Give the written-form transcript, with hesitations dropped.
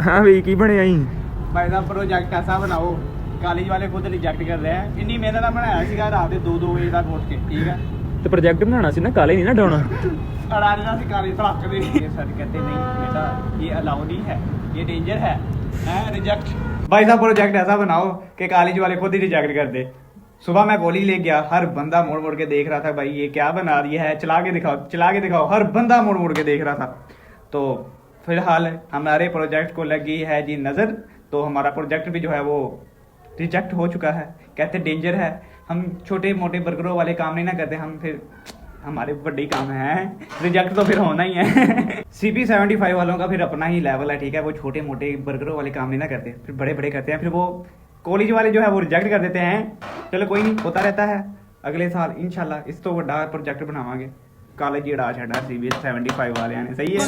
हाँ भाई की बने आई भाई साहब प्रोजेक्ट ऐसा बनाओ, कॉलेज वाले खुद रिजेक्ट कर रहे हैं। इन्नी मेहनत ਨਾਲ ਬਣਾਇਆ ਸੀਗਾ ਰਾਤ ਦੇ 2-2 ਵਜੇ ਤੱਕ ਉੱਠ ਕੇ, ਠੀਕ है। ਤੇ ਪ੍ਰੋਜੈਕਟ ਬਣਾਉਣਾ ਸੀ ਨਾ, ਕਾਲੇ ਨਹੀਂ ਨਾ ਡਾਉਣਾ। और आज ना कॉलेज पढ़ा दे सर कहते नहीं बेटा ये अलाउ नहीं है, ये डेंजर है रिजेक्ट। भाई साहब प्रोजेक्ट ऐसा बनाओ कि कॉलेज वाले खुद ही रिजेक्ट कर दे। सुबह मैं कॉलेज ले गया, हर बंदा मोड़ मोड़ के देख रहा था, भाई ये क्या बना दिया है, चला के दिखाओ चला के दिखाओ। हर बंदा मोड़ मोड़ के देख रहा था। तो फिलहाल हमारे प्रोजेक्ट को लगी है जी नज़र, तो हमारा प्रोजेक्ट भी जो है वो रिजेक्ट हो चुका है। कहते डेंजर है, हम छोटे मोटे बर्गरों वाले काम नहीं ना करते, हम फिर हमारे बड़े काम हैं, रिजेक्ट तो फिर होना ही है। CP75 वालों का फिर अपना ही लेवल है, ठीक है। वो छोटे मोटे बर्गरों वाले काम नहीं ना करते, फिर बड़े बड़े करते हैं। फिर वो कॉलेज वाले जो है वो रिजेक्ट कर देते हैं। चलो कोई नहीं, होता रहता है। अगले साल इंशाल्लाह इस तो बड़ा प्रोजेक्ट बनावांगे। कॉलेज ही उड़ा छड़ा CP75 वाले ने, सही है।